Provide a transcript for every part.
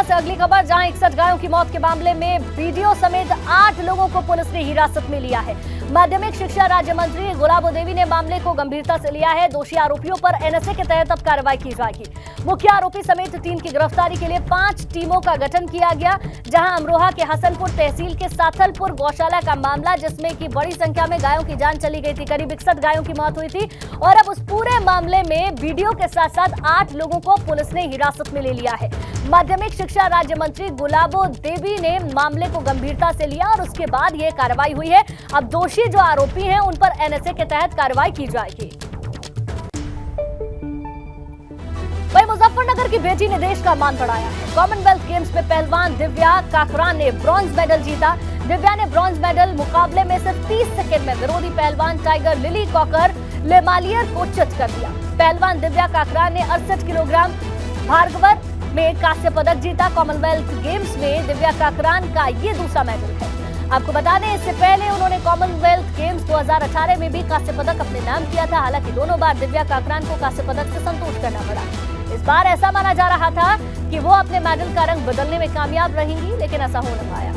से अगली खबर, जहां 61 गायों की मौत के मामले में बीडीओ समेत 8 लोगों को पुलिस ने हिरासत में लिया है। माध्यमिक शिक्षा राज्य मंत्री गुलाबो देवी ने मामले को गंभीरता से लिया है। दोषी आरोपियों पर एनएसए के तहत अब कार्रवाई की जाएगी। मुख्य आरोपी समेत टीम की गिरफ्तारी के लिए 5 टीमों का गठन किया गया, जहां अमरोहा के हसनपुर तहसील के साथलपुर गौशाला का मामला, जिसमें की बड़ी संख्या में गायों की जान चली गई थी। करीब 61 गायों की मौत हुई थी और अब उस पूरे मामले में बीडीओ के साथ साथ 8 लोगों को पुलिस ने हिरासत में ले लिया है। माध्यमिक शिक्षा राज्य मंत्री गुलाबो देवी ने मामले को गंभीरता से लिया और उसके बाद यह कार्रवाई हुई है। अब दोषी जो आरोपी हैं उन पर एनएसए के तहत कार्रवाई की जाएगी। वहीं मुजफ्फरनगर की बेटी ने देश का मान बढ़ाया है। कॉमनवेल्थ गेम्स में पहलवान दिव्या काकरान ने ब्रॉन्ज मेडल जीता। दिव्या ने ब्रॉन्ज मेडल मुकाबले में सिर्फ 30 सेकंड में विरोधी पहलवान टाइगर लिली कॉकर लेमालियर को चित कर दिया। पहलवान दिव्या काकरान ने 68 किलोग्राम भार्गवर में कांस्य पदक जीता। कॉमनवेल्थ गेम्स में दिव्या काकरान का ये दूसरा मेडल है। आपको बता दें, इससे पहले उन्होंने कॉमनवेल्थ गेम्स 2018 में भी कांस्य पदक अपने नाम किया था। हालांकि दोनों बार दिव्या काकरान को कांस्य पदक से संतोष करना पड़ा। इस बार ऐसा माना जा रहा था कि वो अपने मेडल का रंग बदलने में कामयाब रहेंगी, लेकिन ऐसा हो न पाया।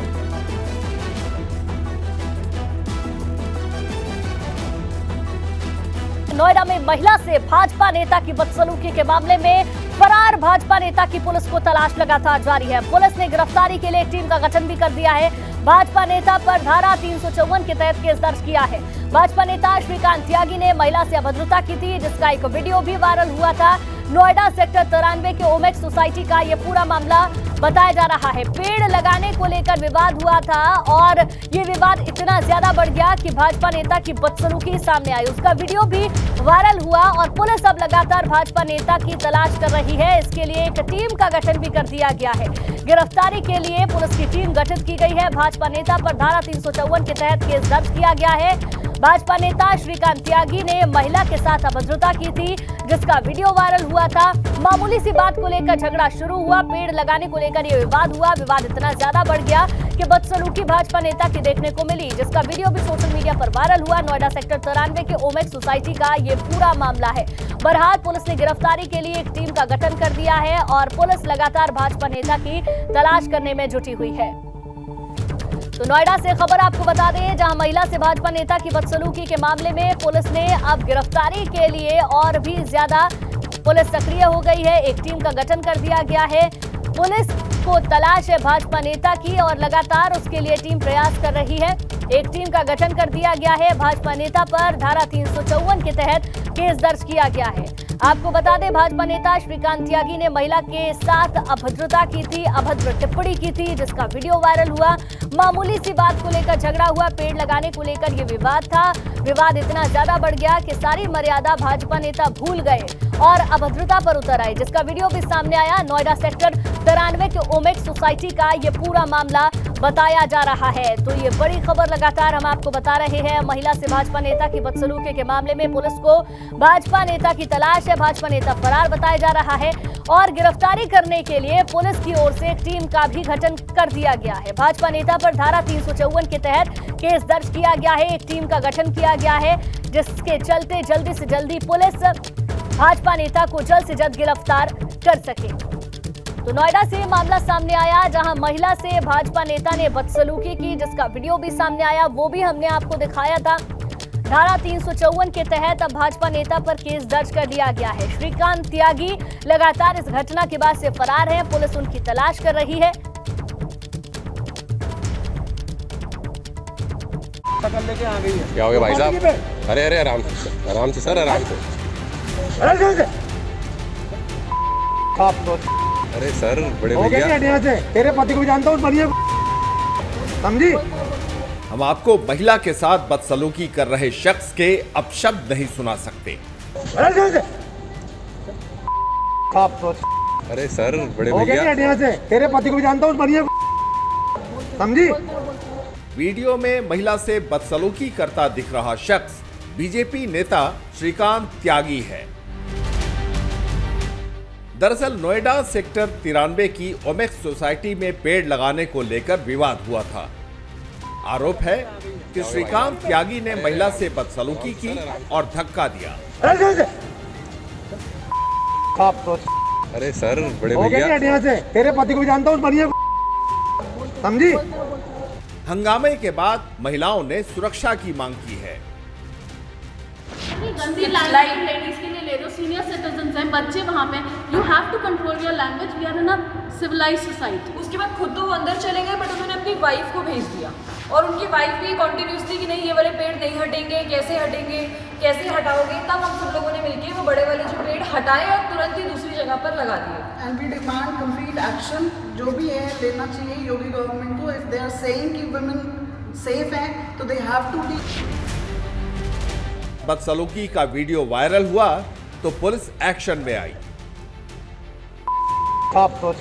नोएडा में महिला से भाजपा नेता की बदसलूकी के मामले में फरार भाजपा नेता की पुलिस को तलाश लगातार जारी है। पुलिस ने गिरफ्तारी के लिए एक टीम का गठन भी कर दिया है। भाजपा नेता पर धारा 354 के तहत केस दर्ज किया है। भाजपा नेता श्रीकांत त्यागी ने महिला से अभद्रता की थी, जिसका एक वीडियो भी वायरल हुआ था। नोएडा सेक्टर 93 के ओमेक्स सोसाइटी का ये पूरा मामला बताया जा रहा है। पेड़ लगाने को लेकर विवाद हुआ था और ये विवाद इतना ज्यादा बढ़ गया कि भाजपा नेता की बदसलूकी सामने आई। उसका वीडियो भी वायरल हुआ और पुलिस अब लगातार भाजपा नेता की तलाश कर रही है। इसके लिए एक टीम का गठन भी कर दिया गया है। गिरफ्तारी के लिए पुलिस की टीम गठित की गई है। भाजपा नेता पर धारा 354 के तहत केस दर्ज किया गया है। भाजपा नेता श्रीकांत त्यागी ने महिला के साथ अभद्रता की थी, जिसका वीडियो वायरल हुआ था। मामूली सी बात को लेकर झगड़ा शुरू हुआ। पेड़ लगाने को लेकर यह विवाद हुआ। विवाद इतना ज्यादा बढ़ गया कि बदसलूकी भाजपा नेता की देखने को मिली, जिसका वीडियो भी सोशल मीडिया पर वायरल हुआ। नोएडा सेक्टर 93 के ओमेक्स सोसाइटी का ये पूरा मामला है। बहरहाल पुलिस ने गिरफ्तारी के लिए एक टीम का गठन कर दिया है और पुलिस लगातार भाजपा नेता की तलाश करने में जुटी हुई है। तो नोएडा से खबर आपको बता दें, जहां महिला से भाजपा नेता की बदसलूकी के मामले में पुलिस ने अब गिरफ्तारी के लिए और भी ज्यादा पुलिस सक्रिय हो गई है। एक टीम का गठन कर दिया गया है। पुलिस को तलाश है भाजपा नेता की और लगातार उसके लिए टीम प्रयास कर रही है। एक टीम का गठन कर दिया गया है। भाजपा नेता पर धारा 354 के तहत केस दर्ज किया गया है। आपको बता दें, भाजपा नेता श्रीकांत त्यागी ने महिला के साथ अभद्रता की थी, अभद्र टिप्पणी की थी, जिसका वीडियो वायरल हुआ। मामूली सी बात को लेकर झगड़ा हुआ। पेड़ लगाने को लेकर यह विवाद था। विवाद इतना ज्यादा बढ़ गया कि सारी मर्यादा भाजपा नेता भूल गए और अभद्रता पर उतर आए, जिसका वीडियो भी सामने आया। नोएडा सेक्टर 93 के ओमेक्स सोसाइटी का ये पूरा मामला बताया जा रहा है। तो ये बड़ी खबर लगातार हम आपको बता रहे हैं। महिला से भाजपा नेता की बदसलूकी के मामले में पुलिस को भाजपा नेता की तलाश है। भाजपा नेता फरार बताया जा रहा है और गिरफ्तारी करने के लिए पुलिस की ओर से एक टीम का भी गठन कर दिया गया है। भाजपा नेता पर धारा 354 के तहत केस दर्ज किया गया है। एक टीम का गठन किया गया है, जिसके चलते जल्दी से जल्दी पुलिस भाजपा नेता को जल्द से जल्द गिरफ्तार कर सके। तो नोएडा से मामला सामने आया, जहां महिला से भाजपा नेता ने बदसलूकी की, जिसका वीडियो भी सामने आया, वो भी हमने आपको दिखाया था। धारा 354 के तहत अब भाजपा नेता पर केस दर्ज कर दिया गया है। श्रीकांत त्यागी लगातार इस घटना के बाद से फरार है। पुलिस उनकी तलाश कर रही है। लेके आ गई है। क्या हो गया भाई साहब? अरे अरे आराम से सर, आराम से। अरे सर, बड़े भैया, तेरे पति को जानता हूँ, बढ़िया समझी। हम आपको महिला के साथ बदसलूकी कर रहे शख्स के अपशब्द नहीं सुना सकते। अरे सर, बड़े भैया, तेरे पति को जानता हूँ, बढ़िया समझी। वीडियो में महिला से बदसलूकी करता दिख रहा शख्स बीजेपी नेता श्रीकांत त्यागी है। दरअसल नोएडा सेक्टर 93 की ओमेक्स सोसाइटी में पेड़ लगाने को लेकर विवाद हुआ था। आरोप है कि श्रीकांत त्यागी ने महिला से बदसलूकी की और धक्का दिया। अरे सर बड़े हो गया भैया हट यहाँ से, तेरे पति को भी जानता हूँ उस बनिए को। समझी? हंगामे के बाद महिलाओं ने सुरक्षा की मांग की है। गंदी लैंग्वेज लेडीज के लिए ले लो, सीनियर सिटीजन हैं, बच्चे वहाँ पे, you have to control your language, we are in a civilised society. उसके बाद खुद तो वो अंदर चले गए, बट उन्होंने अपनी वाइफ को भेज दिया और उनकी वाइफ भी कॉन्टिन्यूसली कि नहीं ये वाले पेड़ नहीं हटेंगे, कैसे हटाओगे। तब हम सब लोगों ने मिलकर वो बड़े वाले जो पेड़ हटाए और तुरंत ही दूसरी जगह पर लगा दिए। And we demand complete action, जो भी है लेना चाहिए योगी गवर्नमेंट को। इफ दे आर सेइंग कि वुमेन सेफ हैं तो दे हैव टू बी। बदसलूकी का वीडियो वायरल हुआ तो पुलिस एक्शन में आई। आप तो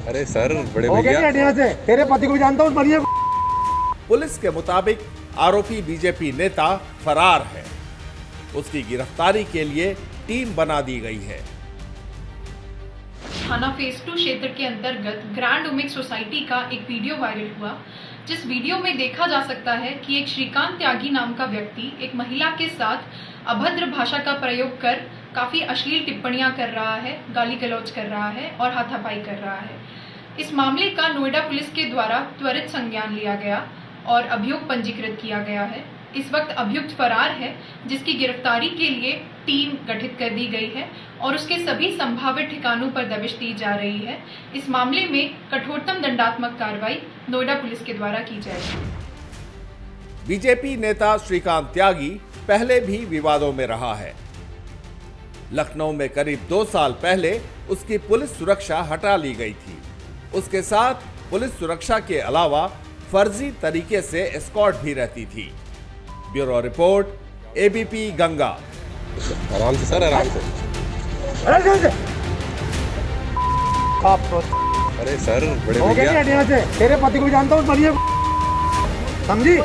अरे सर बड़े हो गया भैया हट यहाँ से, तेरे पति को भी जानता हूँ उस बनिए को। पुलिस के मुताबिक आरोपी बीजेपी नेता फरार है। उसकी गिरफ्तारी के लिए टीम बना दी गई है। थाना फेज 2 क्षेत्र के अंतर्गत ग्रैंड ओमेक सोसाइटी का एक वीडियो वायरल हुआ, जिस वीडियो में देखा जा सकता है कि एक श्रीकांत त्यागी नाम का व्यक्ति एक महिला के साथ अभद्र भाषा का प्रयोग कर काफी अश्लील टिप्पणियां कर रहा है, गाली गलौज कर रहा है और हाथापाई कर रहा है। इस मामले का नोएडा पुलिस के द्वारा त्वरित संज्ञान लिया गया और अभियोग पंजीकृत किया गया है। इस वक्त अभियुक्त फरार है, जिसकी गिरफ्तारी के लिए टीम गठित कर दी गई है और उसके सभी संभावित ठिकानों पर दबिश दी जा रही है। इस मामले में कठोरतम दंडात्मक कार्रवाई नोएडा पुलिस के द्वारा की जाएगी। बीजेपी नेता श्रीकांत त्यागी पहले भी विवादों में रहा है। लखनऊ में करीब 2 साल पहले उसकी पुलिस सुरक्षा हटा ली गई थी। उसके साथ पुलिस सुरक्षा के अलावा फर्जी तरीके से एस्कॉर्ट भी रहती थी। Bureau report, ABP Ganga. आराम से सर, आराम से। अरे यहाँ से। आप तो अरे सर बड़े हो गया भैया हट यहाँ से, तेरे पति को भी जानता हूँ उस बनिए को। समझी?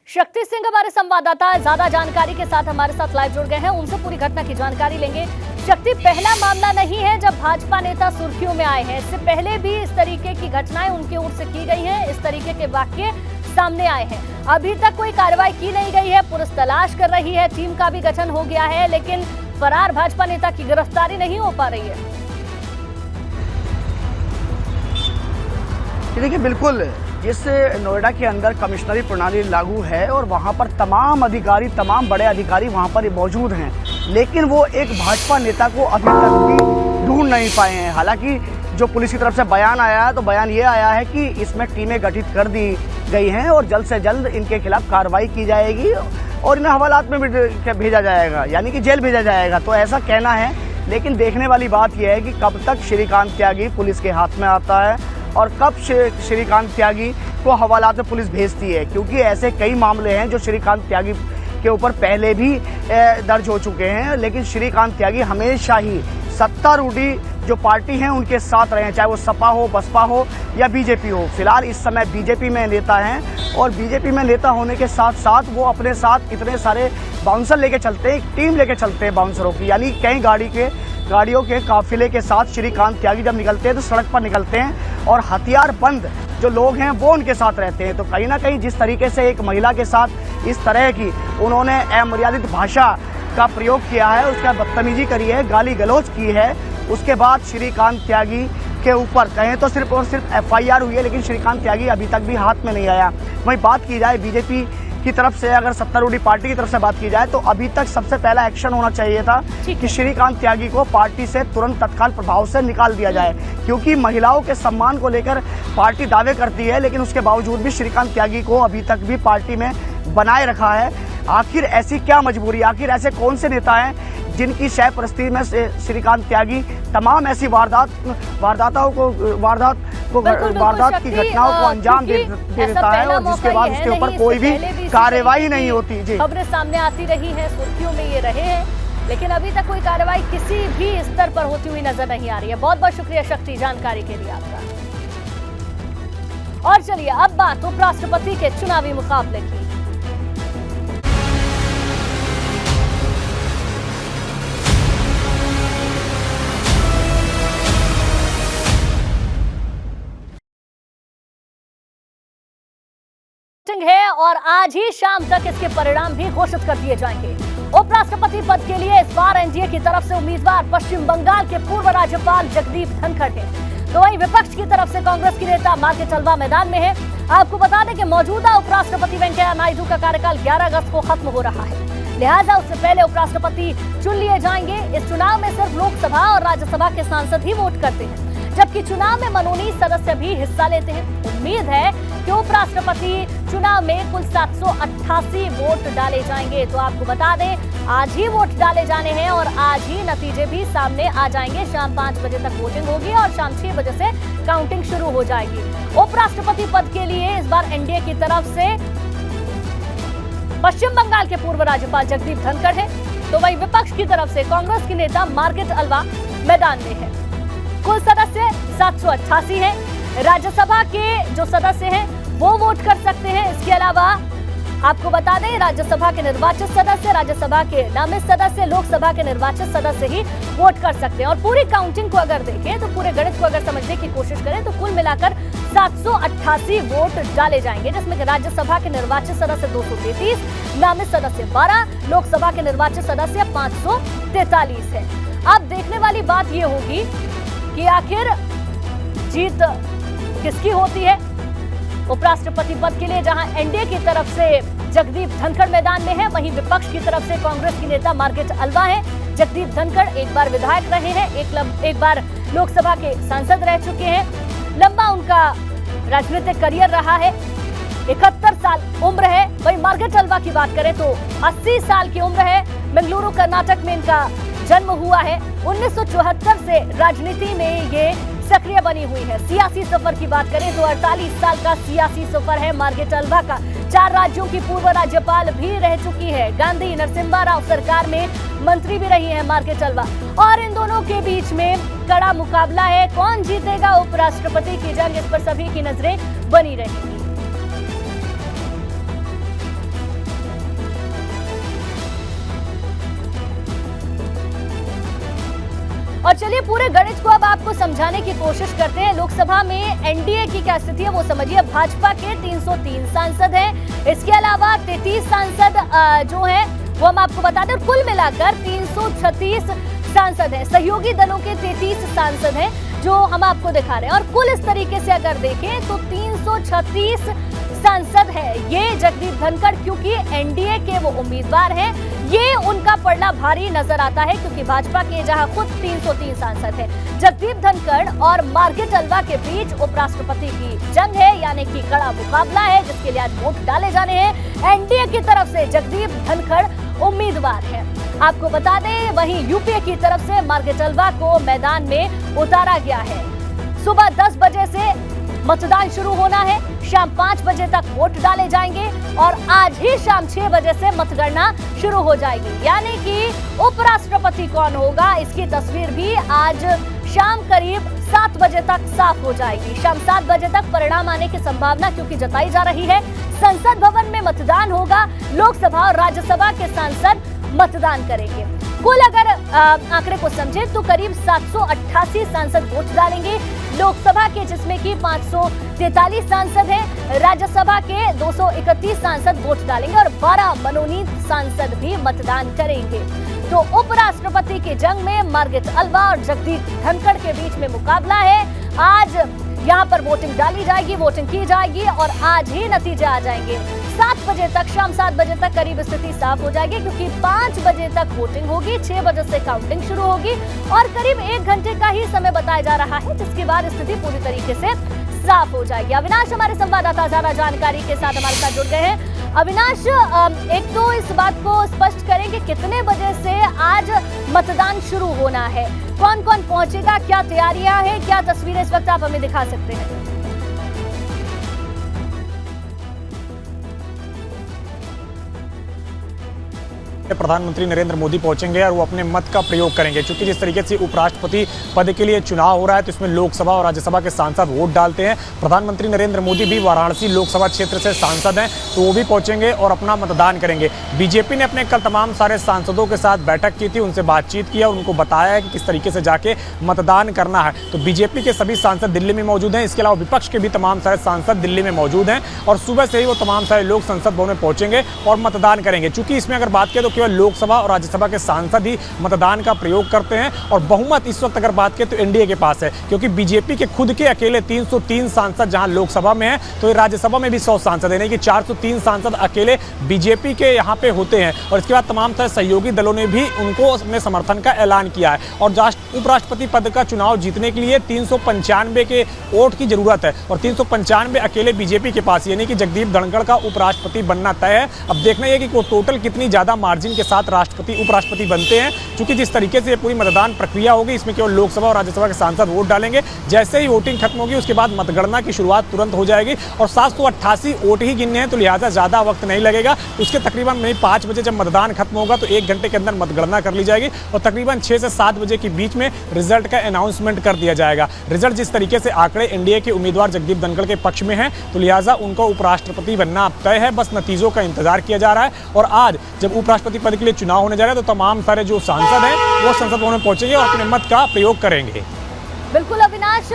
शक्ति सिंह हमारे संवाददाता ज्यादा जानकारी के साथ हमारे साथ लाइव जुड़ गए हैं, उनसे पूरी घटना की जानकारी लेंगे। शक्ति, पहला मामला नहीं है जब भाजपा नेता सुर्खियों में आए हैं, इससे पहले भी इस तरीके की घटनाएं उनकी ओर से की गई हैं, इस तरीके के वाक्य सामने आए हैं। अभी तक कोई कार्रवाई की नहीं गई है, पुलिस तलाश कर रही है, टीम का भी गठन हो गया है, लेकिन फरार भाजपा नेता की गिरफ्तारी नहीं हो पा रही है। देखिए, बिल्कुल जिस नोएडा के अंदर कमिश्नरी प्रणाली लागू है और वहाँ पर तमाम अधिकारी, तमाम बड़े अधिकारी वहाँ पर मौजूद हैं, लेकिन वो एक भाजपा नेता को अभी तक भी ढूंढ नहीं पाए हैं। हालांकि जो पुलिस की तरफ से बयान आया है तो बयान ये आया है कि इसमें टीमें गठित कर दी गई हैं और जल्द से जल्द इनके खिलाफ कार्रवाई की जाएगी और इन्हें हवालात में भी भेजा जाएगा, यानी कि जेल भेजा जाएगा। तो ऐसा कहना है, लेकिन देखने वाली बात यह है कि कब तक श्रीकांत त्यागी पुलिस के हाथ में आता है और कब श्रीकांत त्यागी को हवालात में पुलिस भेजती है, क्योंकि ऐसे कई मामले हैं जो श्रीकांत त्यागी के ऊपर पहले भी दर्ज हो चुके हैं। लेकिन श्रीकांत त्यागी हमेशा ही सत्तारूढ़ी जो पार्टी हैं उनके साथ रहे, चाहे वो सपा हो, बसपा हो या बीजेपी हो। फिलहाल इस समय बीजेपी में नेता हैं और बीजेपी में नेता होने के साथ साथ वो अपने साथ इतने सारे बाउंसर लेके चलते हैं, एक टीम लेके चलते हैं बाउंसरों की, यानी कई गाड़ियों के काफिले के साथ श्रीकांत त्यागी जब निकलते हैं तो सड़क पर निकलते हैं और हथियारबंद जो लोग हैं वो उनके साथ रहते हैं। तो कहीं ना कहीं जिस तरीके से एक महिला के साथ इस तरह की उन्होंने अमर्यादित भाषा का प्रयोग किया है, उसका बदतमीजी करी है, गाली गलौज की है, उसके बाद श्रीकांत त्यागी के ऊपर कहें तो सिर्फ और सिर्फ एफआईआर हुई है, लेकिन श्रीकांत त्यागी अभी तक भी हाथ में नहीं आया। वहीं बात की जाए बीजेपी की तरफ से, अगर सत्तारूढ़ी पार्टी की तरफ से बात की जाए तो अभी तक सबसे पहला एक्शन होना चाहिए था कि श्रीकांत त्यागी को पार्टी से तुरंत तत्काल प्रभाव से निकाल दिया जाए, क्योंकि महिलाओं के सम्मान को लेकर पार्टी दावे करती है, लेकिन उसके बावजूद भी श्रीकांत त्यागी को अभी तक भी पार्टी में बनाए रखा है। आखिर ऐसी क्या मजबूरी, आखिर ऐसे कौन से नेता हैं जिनकी सरपरस्ती में श्रीकांत त्यागी तमाम ऐसी वारदात की घटनाओं को अंजाम दे देता है और जिसके बाद उसके ऊपर कोई भी कार्रवाई नहीं होती। जी, खबरें सामने आती रही है, सुर्खियों में ये रहे हैं, लेकिन अभी तक कोई कार्रवाई किसी भी स्तर पर होती हुई नजर नहीं आ रही है। बहुत बहुत शुक्रिया शक्ति, जानकारी के लिए आपका। और चलिए अब बात उपराष्ट्रपति के चुनावी मुकाबले की। है और आज ही शाम तक इसके परिणाम भी घोषित कर दिए जाएंगे। उपराष्ट्रपति पद के लिए इस बार एनडीए की तरफ से उम्मीदवार पश्चिम बंगाल के पूर्व राज्यपाल जगदीप धनखड़ हैं। तो वहीं विपक्ष की तरफ से कांग्रेस की नेता मार्केट अलवा मैदान में है। आपको बता दें कि मौजूदा उपराष्ट्रपति वेंकैया नायडू का कार्यकाल 11 अगस्त को खत्म हो रहा है, लिहाजा उससे पहले उपराष्ट्रपति चुन लिए जाएंगे। इस चुनाव में सिर्फ लोकसभा और राज्यसभा के सांसद ही वोट करते हैं, जबकि चुनाव में मनोनीत सदस्य भी हिस्सा लेते हैं। उम्मीद है कि उपराष्ट्रपति चुनाव में कुल 788 वोट डाले जाएंगे। तो आपको बता दें आज ही वोट डाले जाने हैं और आज ही नतीजे भी सामने आ जाएंगे। शाम 5 बजे तक वोटिंग होगी और शाम 6 बजे से काउंटिंग शुरू हो जाएगी। उपराष्ट्रपति पद के लिए इस बार एनडीए की तरफ से पश्चिम बंगाल के पूर्व राज्यपाल जगदीप धनखड़ है, तो वहीं विपक्ष की तरफ से कांग्रेस की नेता मार्केट अलवा मैदान में है। कुल सदस्य 788 हैं। राज्यसभा के जो सदस्य हैं वो वोट कर सकते हैं। इसके अलावा आपको बता दें राज्यसभा के निर्वाचित सदस्य, राज्यसभा के नामित सदस्य, लोकसभा के निर्वाचित सदस्य ही वोट कर सकते हैं। और पूरी काउंटिंग को अगर देखें तो पूरे गणित को अगर समझने की कोशिश करें तो कुल मिलाकर 788 वोट डाले जाएंगे, जिसमें कि राज्यसभा के निर्वाचित सदस्य 233, नामित सदस्य 12, लोकसभा के निर्वाचित सदस्य 543 है। अब देखने वाली बात ये होगी कि आखिर जीत किसकी होती है। उपराष्ट्रपति पद के लिए जहां एनडीए की तरफ से जगदीप धनखड़ मैदान में है, वहीं विपक्ष की तरफ से कांग्रेस की नेता मार्केट अलवा है। जगदीप धनखड़ एक बार विधायक रहे हैं, एक बार लोकसभा के सांसद रह चुके हैं। लंबा उनका राजनीतिक करियर रहा है, 71 साल उम्र है। वहीं मार्केट अलवा की बात करें तो 80 साल की उम्र है। बेंगलुरु कर्नाटक में इनका जन्म हुआ है। 1974 से राजनीति में ये सक्रिय बनी हुई है। सियासी सफर की बात करें तो 48 साल का सियासी सफर है मार्केट अलवा का। 4 राज्यों की पूर्व राज्यपाल भी रह चुकी है। गांधी नरसिम्हा राव सरकार में मंत्री भी रही है मार्केट अलवा। और इन दोनों के बीच में कड़ा मुकाबला है। कौन जीतेगा उपराष्ट्रपति की जंग, इस पर सभी की नजरें बनी रहेंगी। और चलिए पूरे गणित को अब आपको समझाने की कोशिश करते हैं। लोकसभा में एनडीए की क्या स्थिति है वो समझिए। भाजपा के 303 सांसद हैं। इसके अलावा 33 सांसद जो हैं वो हम आपको बता दें, कुल मिलाकर 336 सांसद हैं। सहयोगी दलों के 33 सांसद हैं जो हम आपको दिखा रहे हैं। और कुल इस तरीके से अगर देखें तो 336 सांसद है ये जगदीप धनखड़, क्योंकि एनडीए के वो उम्मीदवार हैं। ये उनका पड़ना भारी नजर आता है क्योंकि भाजपा के जहां खुद 303 सांसद हैं। जगदीप धनखड़ और मार्केट अलवा के बीच उपराष्ट्रपति की जंग है, यानी कि कड़ा मुकाबला है जिसके लिए आज वोट डाले जाने हैं। एनडीए की तरफ से जगदीप धनखड़ उम्मीदवार है। आपको बता दें वहीं यूपीए की तरफ से मार्केट अलवा को मैदान में उतारा गया है। सुबह 10 बजे से मतदान शुरू होना है, शाम 5 बजे तक वोट डाले जाएंगे और आज ही शाम 6 बजे से मतगणना शुरू हो जाएगी। यानी कि उपराष्ट्रपति कौन होगा इसकी तस्वीर भी आज शाम करीब 7 बजे तक साफ हो जाएगी। शाम 7 बजे तक परिणाम आने की संभावना क्योंकि जताई जा रही है। संसद भवन में मतदान होगा, लोकसभा और राज्यसभा के सांसद मतदान करेंगे। कुल अगर आंकड़े को समझे तो करीब 788 सांसद वोट डालेंगे। लोकसभा के जिसमें कि 543 सांसद हैं, राज्यसभा के 231 सांसद वोट डालेंगे और 12 मनोनीत सांसद भी मतदान करेंगे। तो उपराष्ट्रपति की जंग में मार्केट अलवा और जगदीप धनखड़ के बीच में मुकाबला है। आज यहाँ पर वोटिंग डाली जाएगी, वोटिंग की जाएगी और आज ही नतीजे आ जाएंगे। 7 बजे तक, शाम 7 बजे तक करीब स्थिति साफ हो जाएगी क्योंकि 5 बजे तक वोटिंग होगी, 6 बजे से काउंटिंग शुरू होगी और करीब 1 घंटे का ही समय बताया जा रहा है, जिसके बाद स्थिति पूरी तरीके से साफ हो जाएगी। अविनाश हमारे संवाददाता ज्यादा जानकारी के साथ हमारे साथ जुड़ गए हैं। अविनाश, एक तो इस बात को स्पष्ट करें कि कितने बजे से आज मतदान शुरू होना है, कौन कौन पहुंचेगा, क्या तैयारियां हैं, क्या तस्वीरें इस वक्त आप हमें दिखा सकते हैं? प्रधानमंत्री नरेंद्र मोदी पहुंचेंगे और वो अपने मत का प्रयोग करेंगे, क्योंकि जिस तरीके से उपराष्ट्रपति पद के लिए चुनाव हो रहा है तो इसमें लोकसभा और राज्यसभा के सांसद वोट डालते हैं। प्रधानमंत्री नरेंद्र मोदी भी वाराणसी लोकसभा क्षेत्र से सांसद हैं तो वो भी पहुंचेंगे और अपना मतदान करेंगे। बीजेपी ने अपने कल तमाम सारे सांसदों के साथ बैठक की थी, उनसे बातचीत की और उनको बताया है कि किस तरीके से जाके मतदान करना है। तो बीजेपी के सभी सांसद दिल्ली में मौजूद हैं, इसके अलावा विपक्ष के भी तमाम सारे सांसद दिल्ली में मौजूद हैं और सुबह से ही वो तमाम सारे लोग संसद भवन में पहुंचेंगे और मतदान करेंगे। चूंकि इसमें अगर बात करें तो केवल केवल लोकसभा और राज्यसभा के सांसद ही मतदान का प्रयोग करते हैं और बहुमत इस वक्त अगर बात करें तो एनडीए के पास है, क्योंकि बीजेपी के खुद के अकेले 303 सांसद जहां लोकसभा में है तो ये राज्यसभा में भी 100 सांसद है, यानी कि 403 सांसद अकेले बीजेपी के यहाँ पे होते हैं। और इसके बाद तमाम तरह सहयोगी दलों ने भी उनको अपने समर्थन का ऐलान किया है और उपराष्ट्रपति पद का चुनाव जीतने के लिए 395 के वोट की जरूरत है और 395 अकेले बीजेपी के पास, यानी कि जगदीप धनखड़ का उपराष्ट्रपति बनना तय है। अब देखना यह कि टोटल कितनी ज्यादा मार्जिन के साथ उपराष्ट्रपति बनते हैं, क्योंकि जिस तरीके से पूरी मतदान प्रक्रिया होगी इसमें केवल लोकसभा और राज्यसभा के सांसद वोट डालेंगे। जैसे ही वोटिंग खत्म होगी उसके बाद मतगणना की शुरुआत तुरंत हो जाएगी और 788 वोट ही गिनने हैं, तो लिहाजा ज्यादा वक्त नहीं लगेगा। उसके तकरीबन 5 बजे जब मतदान खत्म होगा तो 1 घंटे के अंदर मतगणना कर ली जाएगी और तकरीबन 6 से 7 बजे के बीच में रिजल्ट का अनाउंसमेंट कर दिया जाएगा। रिजल्ट जिस तरीके से आंकड़े एनडीए के उम्मीदवार जगदीप धनखड़ के पक्ष में हैं, तो लिहाजा उनको उपराष्ट्रपति बनना अब तय है, बस नतीजों का इंतजार किया जा रहा है। और आज जब उपराष्ट्रपति पद के लिए चुनाव होने जा रहा है तो तमाम सारे जो सांसद हैं वो संसद भवन में पहुंचेंगे और अपने मत का प्रयोग करेंगे। बिल्कुल अविनाश,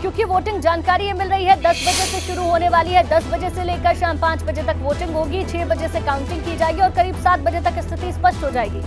क्योंकि वोटिंग जानकारी ये मिल रही है 10 बजे से शुरू होने वाली है, 10 बजे से लेकर शाम 5 बजे तक वोटिंग होगी, 6 बजे से काउंटिंग की जाएगी और करीब 7 बजे तक स्थिति स्पष्ट हो जाएगी।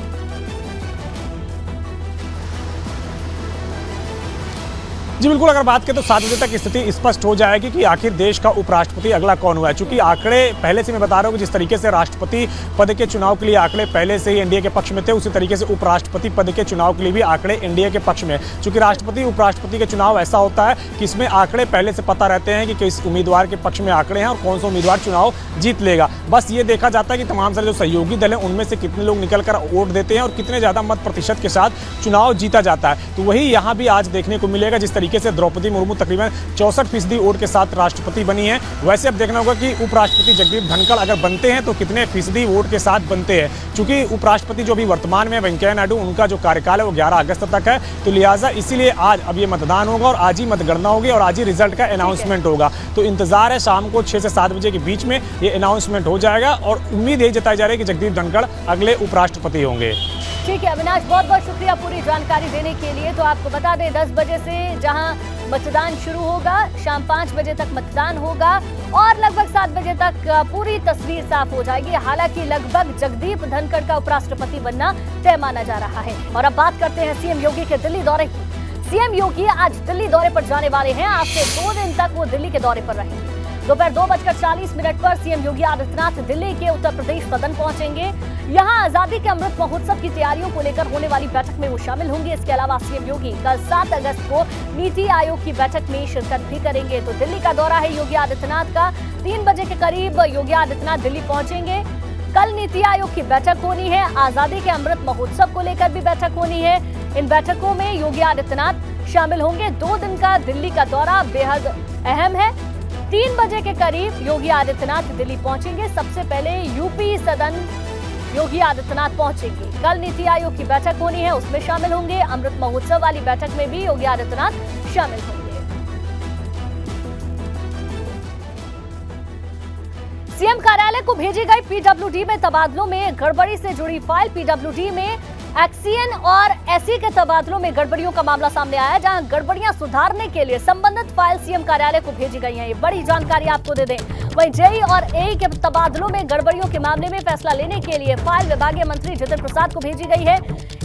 जी बिल्कुल, अगर बात करें तो 7 बजे तक स्थिति स्पष्ट हो जाएगी कि आखिर देश का उपराष्ट्रपति अगला कौन हुआ है। चूंकि आंकड़े पहले से मैं बता रहा हूँ कि जिस तरीके से राष्ट्रपति पद के चुनाव के लिए आंकड़े पहले से ही एनडीए के पक्ष में थे, उसी तरीके से उपराष्ट्रपति पद के चुनाव के लिए भी आंकड़े एनडीए के पक्ष में। चूंकि राष्ट्रपति उपराष्ट्रपति के चुनाव ऐसा होता है कि इसमें आंकड़े पहले से पता रहते हैं कि किस उम्मीदवार के पक्ष में आंकड़े हैं और कौन सा उम्मीदवार चुनाव जीत लेगा। बस ये देखा जाता है कि तमाम सारे जो सहयोगी दल हैं उनमें से कितने लोग निकल कर वोट देते हैं और कितने ज़्यादा मत प्रतिशत के साथ चुनाव जीता जाता है। तो वही यहाँ भी आज देखने को मिलेगा। जिस तरीके से द्रौपदी मुर्मू तकरीबन 64% वोट के साथ राष्ट्रपति बनी है, वैसे अब देखना होगा कि उपराष्ट्रपति जगदीप धनखड़ अगर बनते हैं तो कितने फीसदी वोट के साथ बनते हैं। चूंकि उपराष्ट्रपति जो भी वर्तमान में वेंकैया नायडू, उनका जो कार्यकाल है वो 11 अगस्त तक है, तो लिहाजा इसीलिए आज अब ये मतदान होगा और आज ही मतगणना होगी और आज ही रिजल्ट का अनाउंसमेंट होगा। तो इंतजार है शाम को 6 से 7 बजे के बीच में ये अनाउंसमेंट हो जाएगा और उम्मीद यही जताई जा रही है कि जगदीप धनखड़ अगले उपराष्ट्रपति होंगे। ठीक है अविनाश, बहुत बहुत शुक्रिया पूरी जानकारी देने के लिए। तो आपको बता दें 10 बजे से जहां मतदान शुरू होगा, शाम 5 बजे तक मतदान होगा और लगभग 7 बजे तक पूरी तस्वीर साफ हो जाएगी। हालांकि लगभग जगदीप धनखड़ का उपराष्ट्रपति बनना तय माना जा रहा है। और अब बात करते हैं सीएम योगी के दिल्ली दौरे की। सीएम योगी आज दिल्ली दौरे पर जाने वाले हैं। आज से 2 दिन तक वो दिल्ली के दौरे पर रहेंगे। दोपहर 2:40 पर सीएम योगी आदित्यनाथ दिल्ली के उत्तर प्रदेश सदन पहुंचेंगे। यहां आजादी के अमृत महोत्सव की तैयारियों को लेकर होने वाली बैठक में वो शामिल होंगे। इसके अलावा सीएम योगी कल 7 अगस्त को नीति आयोग की बैठक में शिरकत भी करेंगे। तो दिल्ली का दौरा है योगी आदित्यनाथ का। 3 बजे के करीब योगी आदित्यनाथ दिल्ली पहुंचेंगे। कल नीति आयोग की बैठक होनी है, आजादी के अमृत महोत्सव को लेकर भी बैठक होनी है। इन बैठकों में योगी आदित्यनाथ शामिल होंगे। 2 दिन का दिल्ली का दौरा बेहद अहम है। 3 बजे के करीब योगी आदित्यनाथ दिल्ली पहुंचेंगे। सबसे पहले यूपी सदन योगी आदित्यनाथ पहुंचेंगे। कल नीति आयोग की बैठक होनी है, उसमें शामिल होंगे। अमृत महोत्सव वाली बैठक में भी योगी आदित्यनाथ शामिल होंगे। सीएम कार्यालय को भेजी गई पीडब्ल्यूडी में तबादलों में गड़बड़ी से जुड़ी फाइल। पीडब्ल्यूडी में एक्सीएन और एसई के तबादलों में गड़बड़ियों का मामला सामने आया, जहां गड़बड़ियां सुधारने के लिए संबंधित फाइल सीएम कार्यालय को भेजी गई हैं। ये बड़ी जानकारी आपको दे दें। वहीं जेई और एई के तबादलों में गड़बड़ियों के मामले में फैसला लेने के लिए फाइल विभागीय मंत्री जितेंद्र प्रसाद को भेजी गई है।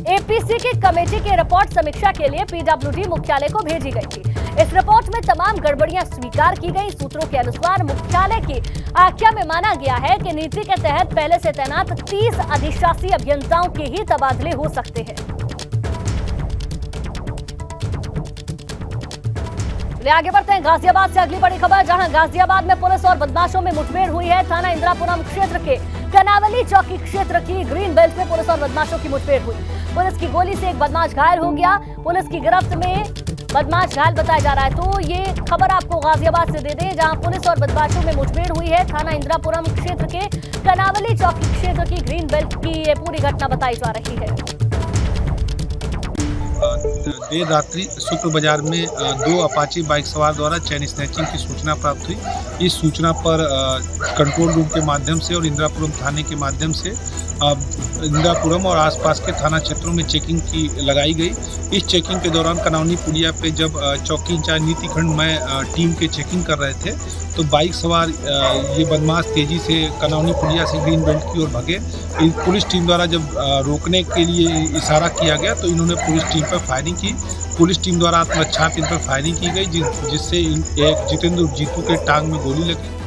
एपीसी की कमेटी की रिपोर्ट समीक्षा के लिए पीडब्ल्यूडी मुख्यालय को भेजी गई थी। इस रिपोर्ट में तमाम गड़बड़ियां स्वीकार की गई। सूत्रों के अनुसार मुख्यालय की आख्या में माना गया है कि नीति के तहत पहले से तैनात 30 अधिशासी अभियंताओं के ही तबादले हो सकते हैं। आगे बढ़ते हैं गाजियाबाद से अगली बड़ी खबर, जहां गाजियाबाद में पुलिस और बदमाशों में मुठभेड़ हुई है। थाना इंदिरापुरम क्षेत्र के कनावली चौकी क्षेत्र की ग्रीन बेल्ट में पुलिस और बदमाशों की मुठभेड़ हुई। पुलिस की गोली से एक बदमाश घायल हो गया। पुलिस की गिरफ्त में बदमाश घायल बताया जा रहा है। तो ये खबर आपको गाजियाबाद से दे दें, जहां पुलिस और बदमाशों में मुठभेड़ हुई है। थाना इंदिरापुरम क्षेत्र के कनावली चौकी क्षेत्र की ग्रीन बेल्ट की ये पूरी घटना बताई जा रही है। देर रात्रि शुक्र बाजार में दो अपाची बाइक सवार द्वारा चैन स्नैचिंग की सूचना प्राप्त हुई। इस सूचना पर कंट्रोल रूम के माध्यम से और इंदिरापुरम थाने के माध्यम से इंदिरापुरम और आसपास के थाना क्षेत्रों में चेकिंग की लगाई गई। इस चेकिंग के दौरान कनौनी पुलिया पे जब चौकी इंचार्ज नीति खंड में टीम के चेकिंग कर रहे थे तो बाइक सवार ये बदमाश तेज़ी से कनौनी पुलिया से ग्रीन बेल्ट की ओर भगे। पुलिस टीम द्वारा जब रोकने के लिए इशारा किया गया तो इन्होंने पुलिस टीम पर फायरिंग की। पुलिस टीम द्वारा आत्मरक्षा इन पर फायरिंग की गई जिससे एक जितेंद्र जीतू के टांग में गोली लगी।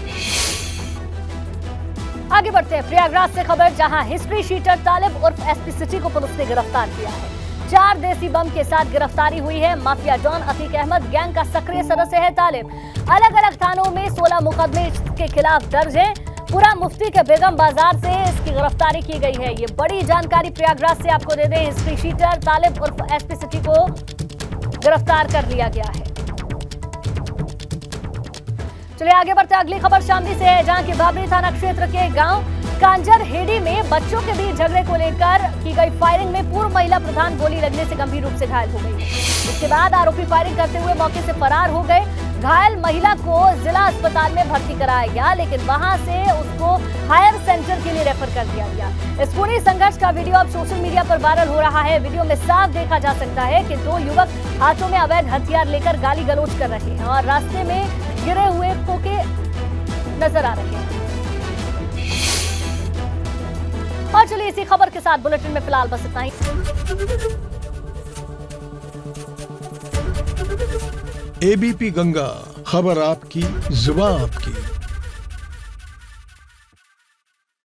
आगे बढ़ते हैं प्रयागराज से खबर, जहां हिस्ट्री शीटर तालिब उर्फ एसपी सिटी को पुलिस ने गिरफ्तार किया है। 4 देसी बम के साथ गिरफ्तारी हुई है। Mafia don Atiq Ahmad gang का सक्रिय सदस्य है तालिब। अलग अलग थानों में 16 मुकदमे के खिलाफ दर्ज है। पूरा मुफ्ती के बेगम बाजार से इसकी गिरफ्तारी की गई है। ये बड़ी जानकारी प्रयागराज से आपको दे दें, हिस्ट्री शीटर तालिब उर्फ एसपी सिटी को गिरफ्तार कर लिया गया है। चलिए आगे बढ़ते, अगली खबर शामली से है, जहां की बाबरी थाना क्षेत्र के गांव कांजर हेडी में बच्चों के बीच झगड़े को लेकर की गई फायरिंग में पूर्व महिला प्रधान गोली लगने से गंभीर रूप से घायल हो गई। इसके बाद आरोपी फायरिंग करते हुए मौके से फरार हो गए। घायल महिला को जिला अस्पताल में भर्ती कराया गया, लेकिन वहां से उसको हायर सेंटर के लिए रेफर कर दिया गया। इस पूरे संघर्ष का वीडियो अब सोशल मीडिया पर वायरल हो रहा है। वीडियो में साफ देखा जा सकता है कि 2 युवक हाथों में अवैध हथियार लेकर गाली गलौज कर रहे हैं और रास्ते में गिरे हुए खोखे नजर आ रहे हैं। और चलिए इसी खबर के साथ बुलेटिन में फिलहाल बस इतना ही। एबीपी गंगा, खबर आपकी, जुबान आपकी।